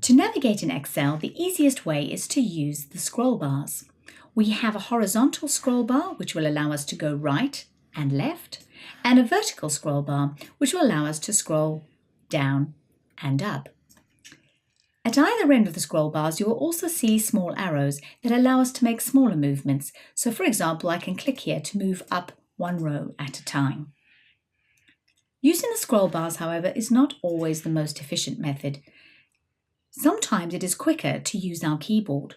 To navigate in Excel, the easiest way is to use the scroll bars. We have a horizontal scroll bar, which will allow us to go right and left, and a vertical scroll bar, which will allow us to scroll down and up. At either end of the scroll bars, you will also see small arrows that allow us to make smaller movements. So for example, I can click here to move up one row at a time. Using the scroll bars, however, is not always the most efficient method. Sometimes it is quicker to use our keyboard.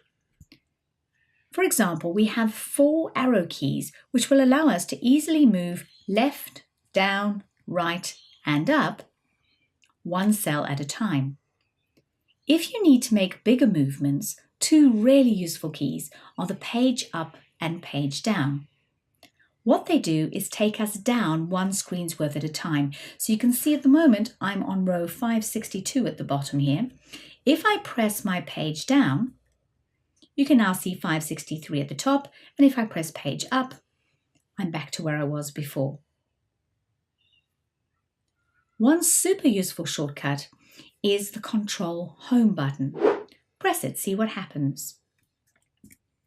For example, we have 4 arrow keys, which will allow us to easily move left, down, right, and up, one cell at a time. If you need to make bigger movements, 2 really useful keys are the page up and page down. What they do is take us down 1 screen's worth at a time. So you can see at the moment I'm on row 562 at the bottom here. If I press my page down, you can now see 563 at the top, and if I press page up, I'm back to where I was before. One super useful shortcut is the Ctrl Home button. Press it, see what happens.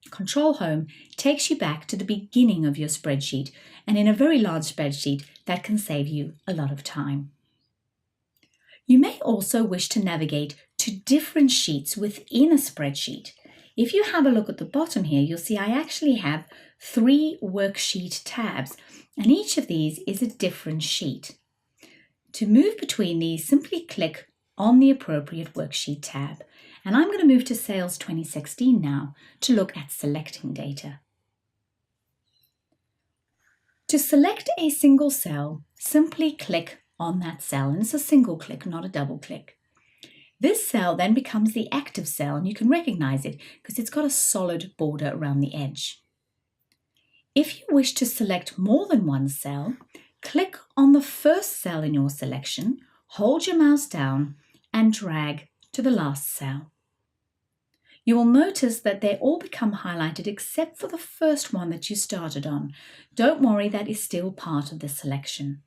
Ctrl Home takes you back to the beginning of your spreadsheet, and in a very large spreadsheet, that can save you a lot of time. You may also wish to navigate to different sheets within a spreadsheet. If you have a look at the bottom here, you'll see I actually have 3 worksheet tabs, and each of these is a different sheet. To move between these, simply click on the appropriate worksheet tab. And I'm going to move to Sales 2016 now to look at selecting data. To select a single cell, simply click on that cell, and it's a single click, not a double click. This cell then becomes the active cell, and you can recognize it because it's got a solid border around the edge. If you wish to select more than one cell, click on the first cell in your selection, hold your mouse down, and drag to the last cell. You will notice that they all become highlighted except for the first one that you started on. Don't worry, that is still part of the selection.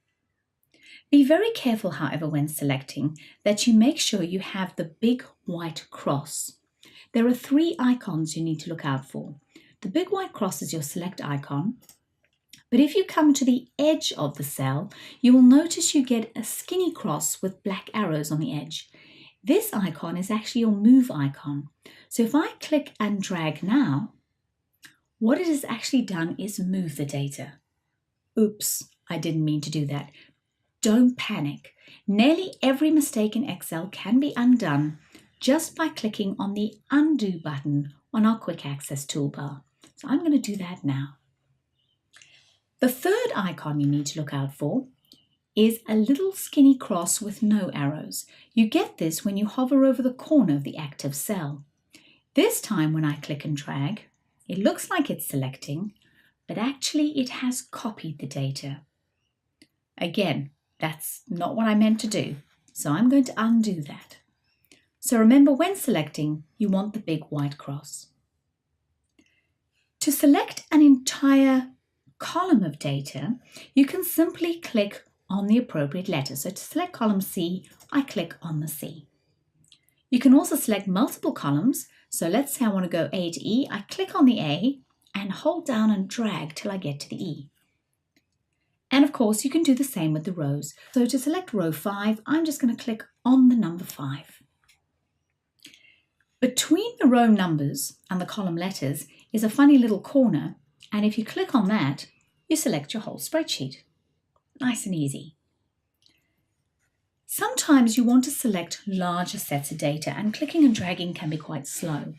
Be very careful, however, when selecting, that you make sure you have the big white cross. There are 3 icons you need to look out for. The big white cross is your select icon, but if you come to the edge of the cell, you will notice you get a skinny cross with black arrows on the edge. This icon is actually your move icon. So if I click and drag now, what it has actually done is move the data. Oops, I didn't mean to do that. Don't panic. Nearly every mistake in Excel can be undone just by clicking on the undo button on our quick access toolbar. So I'm going to do that now. The third icon you need to look out for is a little skinny cross with no arrows. You get this when you hover over the corner of the active cell. This time when I click and drag, it looks like it's selecting, but actually it has copied the data. Again, that's not what I meant to do, so I'm going to undo that. So remember, when selecting, you want the big white cross. To select an entire column of data, you can simply click on the appropriate letter. So to select column C, I click on the C. You can also select multiple columns. So let's say I want to go A to E. I click on the A and hold down and drag till I get to the E. And of course, you can do the same with the rows. So to select row 5, I'm just going to click on the number 5. Between the row numbers and the column letters is a funny little corner. And if you click on that, you select your whole spreadsheet. Nice and easy. Sometimes you want to select larger sets of data, and clicking and dragging can be quite slow.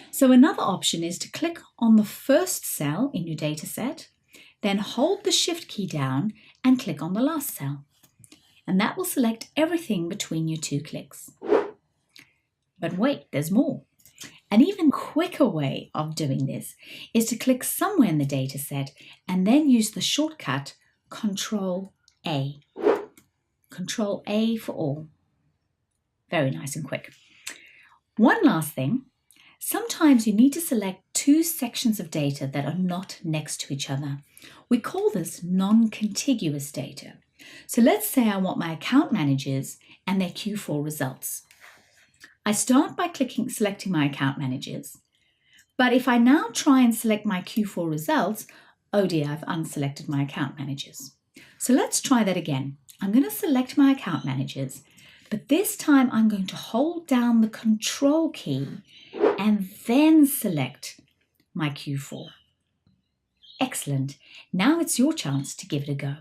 So another option is to click on the first cell in your data set, then hold the Shift key down and click on the last cell. And that will select everything between your 2 clicks. But wait, there's more. An even quicker way of doing this is to click somewhere in the data set and then use the shortcut Ctrl A. Ctrl A for all. Very nice and quick. One last thing. Sometimes you need to select 2 sections of data that are not next to each other. We call this non-contiguous data. So let's say I want my account managers and their Q4 results. I start by selecting my account managers. But if I now try and select my Q4 results, oh dear, I've unselected my account managers. So let's try that again. I'm going to select my account managers, but this time I'm going to hold down the Control key and then select my Q4. Excellent. Now it's your chance to give it a go.